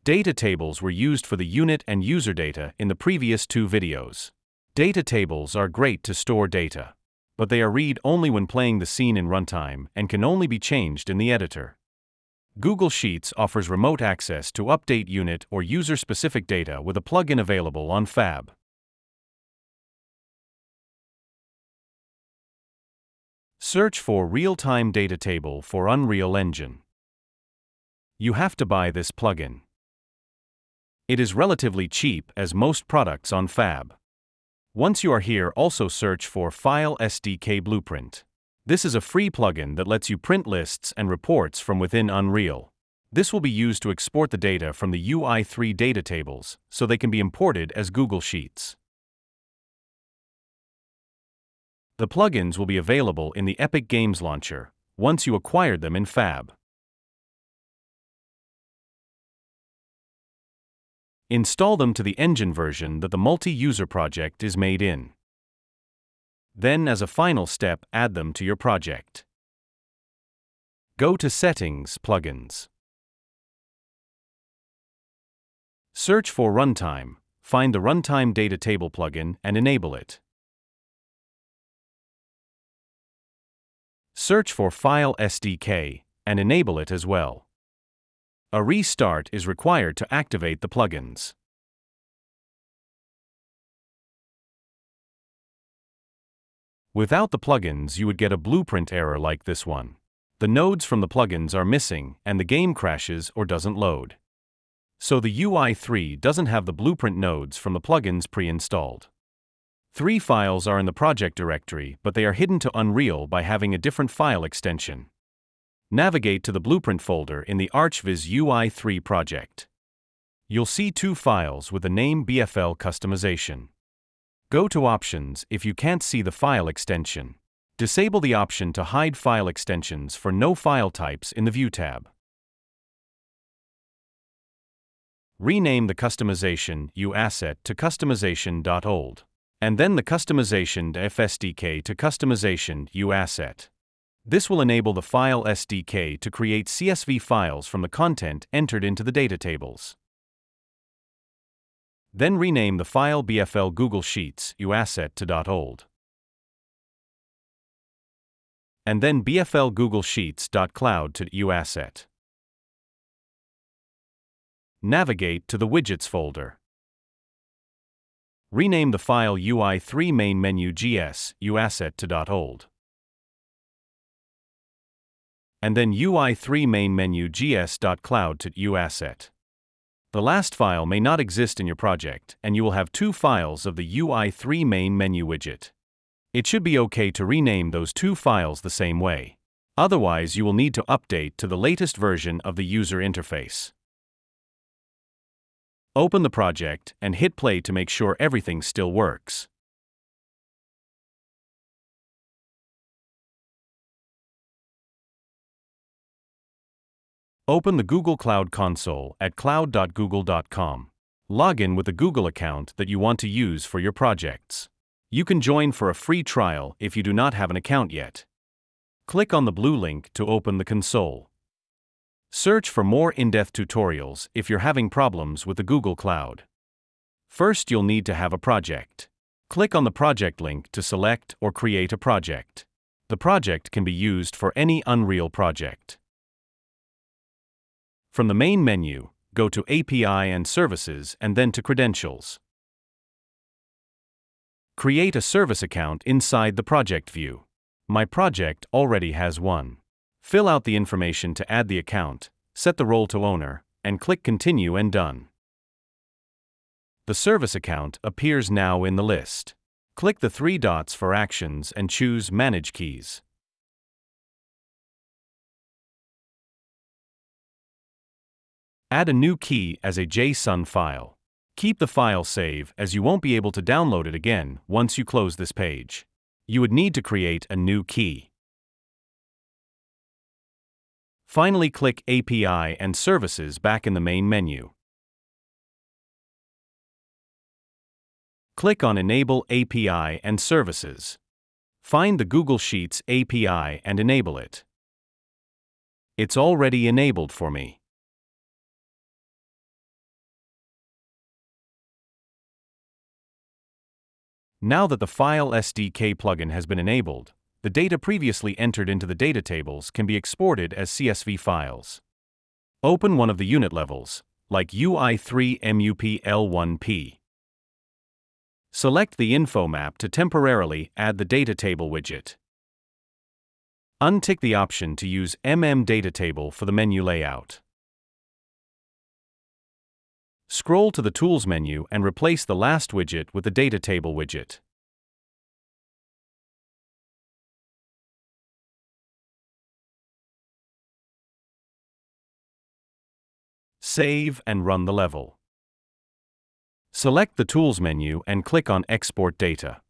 Data tables were used for the unit and user data in the previous two videos. Data tables are great to store data, but they are read only when playing the scene in runtime and can only be changed in the editor. Google Sheets offers remote access to update unit or user-specific data with a plugin available on Fab. Search for Real-Time Data Table for Unreal Engine. You have to buy this plugin. It is relatively cheap as most products on Fab. Once you are here, also search for File SDK Blueprint. This is a free plugin that lets you print lists and reports from within Unreal. This will be used to export the data from the UI3 data tables so they can be imported as Google Sheets. The plugins will be available in the Epic Games Launcher once you acquired them in Fab. Install them to the engine version that the multi-user project is made in. Then, as a final step, add them to your project. Go to Settings, Plugins. Search for Runtime, find the Runtime Data Table plugin and enable it. Search for File SDK and enable it as well. A restart is required to activate the plugins. Without the plugins, you would get a blueprint error like this one. The nodes from the plugins are missing and the game crashes or doesn't load. So the UI3 doesn't have the blueprint nodes from the plugins pre-installed. 3 files are in the project directory, but they are hidden to Unreal by having a different file extension. Navigate to the Blueprint folder in the ArchViz UI3 project. You'll see 2 files with the name BFL Customization. Go to Options if you can't see the file extension. Disable the option to hide file extensions for no file types in the View tab. Rename the customization UAsset to customization.old. And then the customization FSDK to customization UAsset. This will enable the file SDK to create CSV files from the content entered into the data tables. Then rename the file BFL Google Sheets UAsset to .old. And then BFL Google Sheets.cloud to UAsset. Navigate to the Widgets folder. Rename the file UI3 main menu GS UAsset to .old. And then UI3 main menu GS.cloud to UAsset. The last file may not exist in your project, and you will have 2 files of the UI3 main menu widget. It should be okay to rename those 2 files the same way. Otherwise, you will need to update to the latest version of the user interface. Open the project and hit play to make sure everything still works. Open the Google Cloud Console at cloud.google.com. Log in with the Google account that you want to use for your projects. You can join for a free trial if you do not have an account yet. Click on the blue link to open the console. Search for more in-depth tutorials if you're having problems with the Google Cloud. First, you'll need to have a project. Click on the project link to select or create a project. The project can be used for any Unreal project. From the main menu, go to API and Services and then to Credentials. Create a service account inside the project view. My project already has one. Fill out the information to add the account, set the role to owner, and click Continue and Done. The service account appears now in the list. Click the 3 dots for actions and choose Manage Keys. Add a new key as a JSON file. Keep the file save as you won't be able to download it again once you close this page. You would need to create a new key. Finally, click API and Services back in the main menu. Click on Enable API and Services. Find the Google Sheets API and enable it. It's already enabled for me. Now that the File SDK plugin has been enabled, the data previously entered into the data tables can be exported as CSV files. Open one of the unit levels, like UI3 MUP L1P. Select the info map to temporarily add the data table widget. Untick the option to use Data Table for the menu layout. Scroll to the Tools menu and replace the last widget with the Data Table widget. Save and run the level. Select the Tools menu and click on Export Data.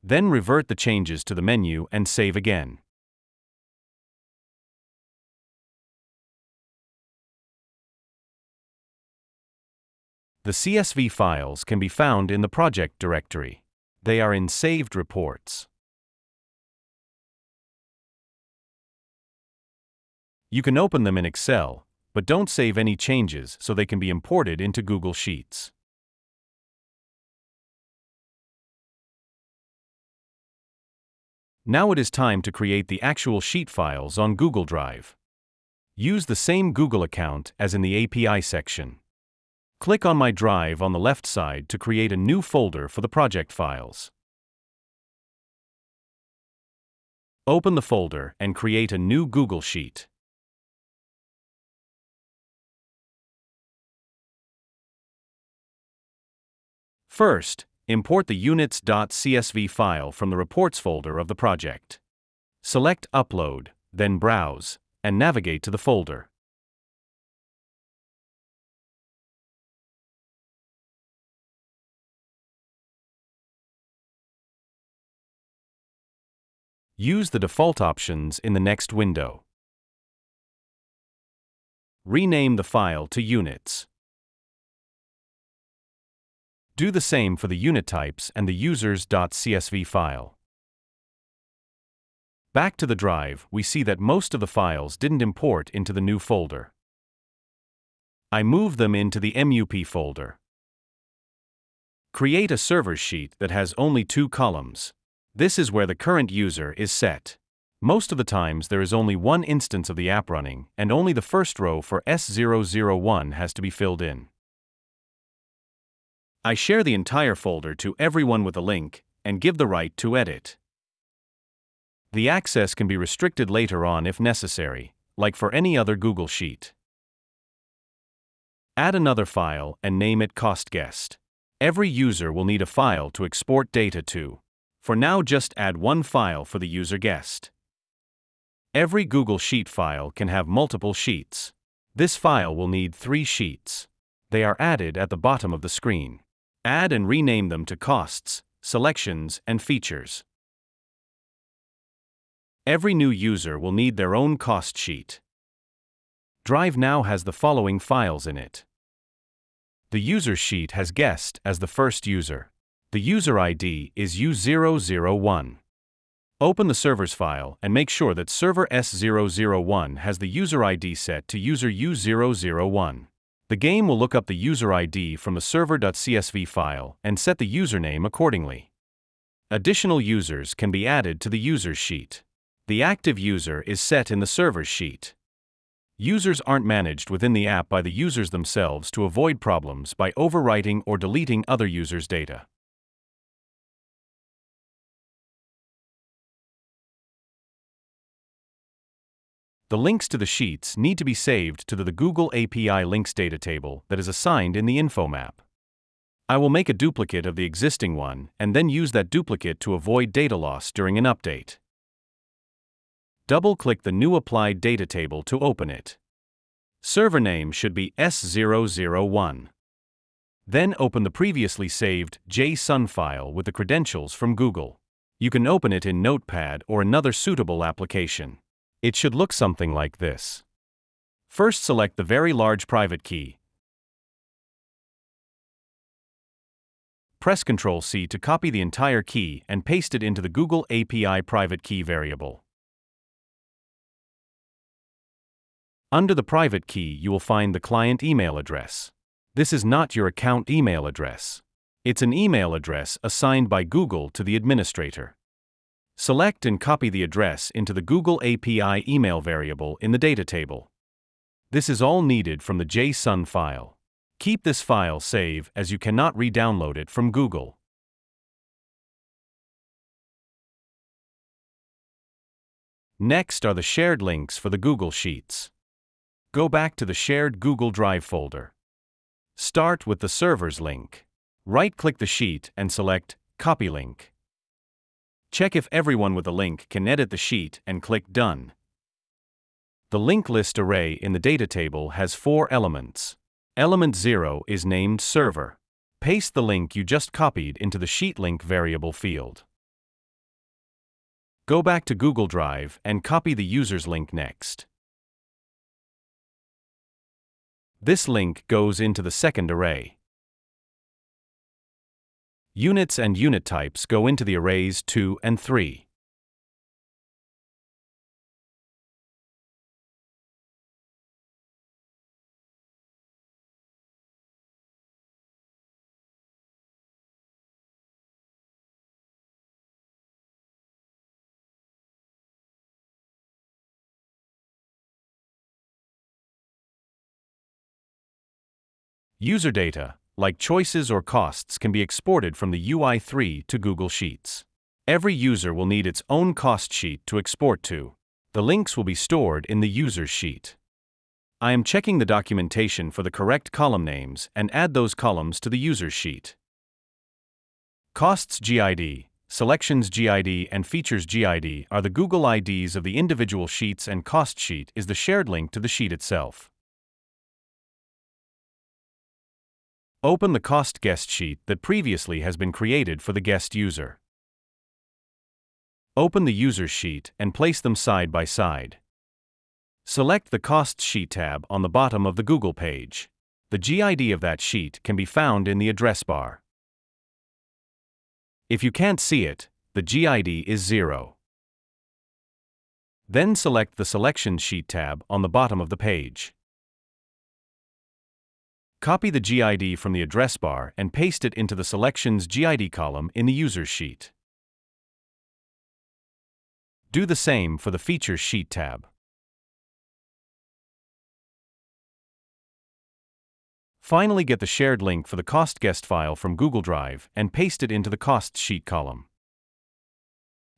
Then revert the changes to the menu and save again. The CSV files can be found in the project directory. They are in Saved Reports. You can open them in Excel, but don't save any changes so they can be imported into Google Sheets. Now it is time to create the actual sheet files on Google Drive. Use the same Google account as in the API section. Click on My Drive on the left side to create a new folder for the project files. Open the folder and create a new Google Sheet. First, import the units.csv file from the Reports folder of the project. Select Upload, then Browse, and navigate to the folder. Use the default options in the next window. Rename the file to Units. Do the same for the unit types and the users.csv file. Back to the drive, we see that most of the files didn't import into the new folder. I move them into the MUP folder. Create a servers sheet that has only 2 columns. This is where the current user is set. Most of the times there is only one instance of the app running, and only the first row for S001 has to be filled in. I share the entire folder to everyone with a link, and give the right to edit. The access can be restricted later on if necessary, like for any other Google Sheet. Add another file and name it CostGuest. Every user will need a file to export data to. For now, just add one file for the user guest. Every Google Sheet file can have multiple sheets. This file will need 3 sheets. They are added at the bottom of the screen. Add and rename them to Costs, Selections, and Features. Every new user will need their own cost sheet. Drive now has the following files in it. The user sheet has guest as the first user. The user ID is U001. Open the servers file and make sure that server S001 has the user ID set to user U001. The game will look up the user ID from the server.csv file and set the username accordingly. Additional users can be added to the users sheet. The active user is set in the servers sheet. Users aren't managed within the app by the users themselves to avoid problems by overwriting or deleting other users' data. The links to the sheets need to be saved to the Google API links data table that is assigned in the info map. I will make a duplicate of the existing one and then use that duplicate to avoid data loss during an update. Double-click the new applied data table to open it. Server name should be S001. Then open the previously saved JSON file with the credentials from Google. You can open it in Notepad or another suitable application. It should look something like this. First, select the very large private key. Press Ctrl+C to copy the entire key and paste it into the Google API private key variable. Under the private key, you will find the client email address. This is not your account email address. It's an email address assigned by Google to the administrator. Select and copy the address into the Google API email variable in the data table. This is all needed from the JSON file. Keep this file safe as you cannot re-download it from Google. Next are the shared links for the Google Sheets. Go back to the shared Google Drive folder. Start with the server's link. Right-click the sheet and select Copy Link. Check if everyone with a link can edit the sheet and click Done. The link list array in the data table has 4 elements. Element 0 is named Server. Paste the link you just copied into the sheet link variable field. Go back to Google Drive and copy the user's link next. This link goes into the second array. Units and unit types go into the arrays 2 and 3. User data, like choices or costs, can be exported from the UI3 to Google Sheets. Every user will need its own cost sheet to export to. The links will be stored in the user's sheet. I am checking the documentation for the correct column names and add those columns to the user's sheet. Costs GID, Selections GID, and Features GID are the Google IDs of the individual sheets, and cost sheet is the shared link to the sheet itself. Open the cost guest sheet that previously has been created for the guest user. Open the user's sheet and place them side by side. Select the Costs Sheet tab on the bottom of the Google page. The GID of that sheet can be found in the address bar. If you can't see it, the GID is 0. Then select the Selections Sheet tab on the bottom of the page. Copy the GID from the address bar and paste it into the Selections GID column in the user's sheet. Do the same for the Features Sheet tab. Finally, get the shared link for the Cost Guest file from Google Drive and paste it into the Costs Sheet column.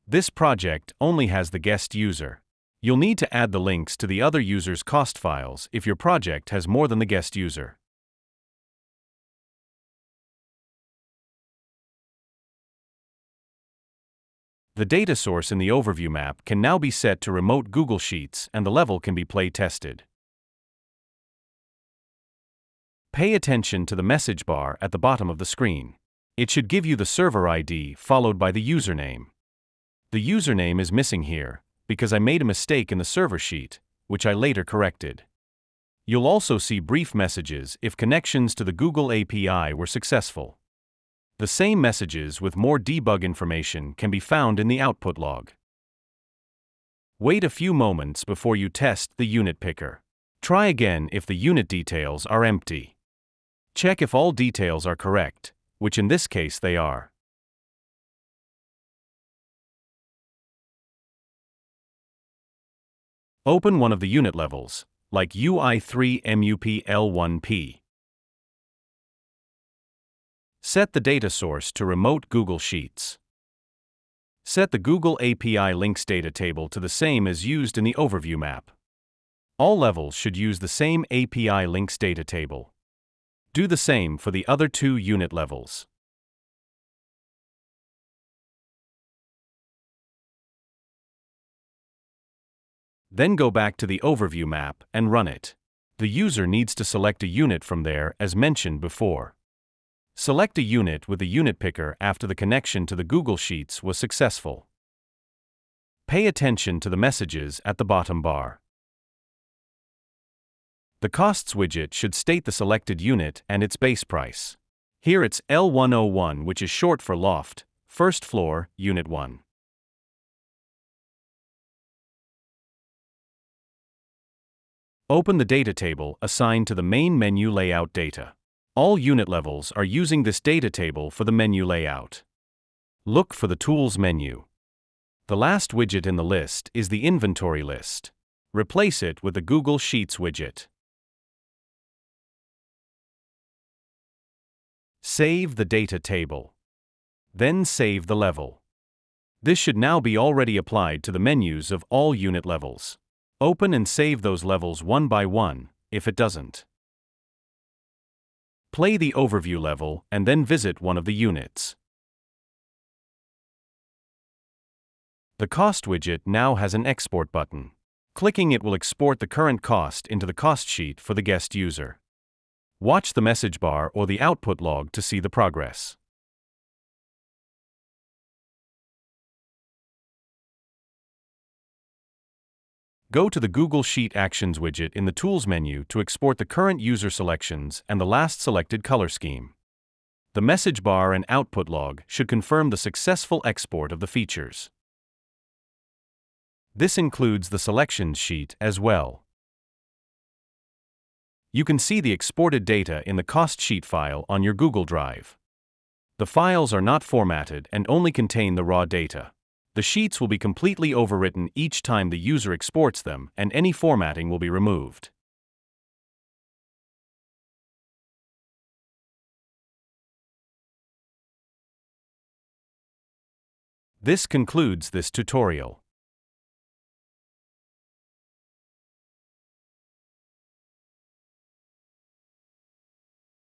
This project only has the guest user. You'll need to add the links to the other users' cost files if your project has more than the guest user. The data source in the overview map can now be set to remote Google Sheets, and the level can be play tested. Pay attention to the message bar at the bottom of the screen. It should give you the server ID followed by the username. The username is missing here because I made a mistake in the server sheet, which I later corrected. You'll also see brief messages if connections to the Google API were successful. The same messages with more debug information can be found in the output log. Wait a few moments before you test the unit picker. Try again if the unit details are empty. Check if all details are correct, which in this case they are. Open one of the unit levels, like UI3 MUP L1P. Set the data source to remote Google Sheets. Set the Google API links data table to the same as used in the overview map. All levels should use the same API links data table. Do the same for the other 2 unit levels. Then go back to the overview map and run it. The user needs to select a unit from there as mentioned before. Select a unit with the unit picker after the connection to the Google Sheets was successful. Pay attention to the messages at the bottom bar. The Costs widget should state the selected unit and its base price. Here it's L101, which is short for Loft, First Floor, Unit 1. Open the data table assigned to the main menu layout data. All unit levels are using this data table for the menu layout. Look for the Tools menu. The last widget in the list is the Inventory list. Replace it with the Google Sheets widget. Save the data table. Then save the level. This should now be already applied to the menus of all unit levels. Open and save those levels one by one, if it doesn't. Play the overview level and then visit one of the units. The Cost widget now has an Export button. Clicking it will export the current cost into the cost sheet for the guest user. Watch the message bar or the output log to see the progress. Go to the Google Sheet Actions widget in the Tools menu to export the current user selections and the last selected color scheme. The message bar and output log should confirm the successful export of the features. This includes the selections sheet as well. You can see the exported data in the cost sheet file on your Google Drive. The files are not formatted and only contain the raw data. The sheets will be completely overwritten each time the user exports them, and any formatting will be removed. This concludes this tutorial.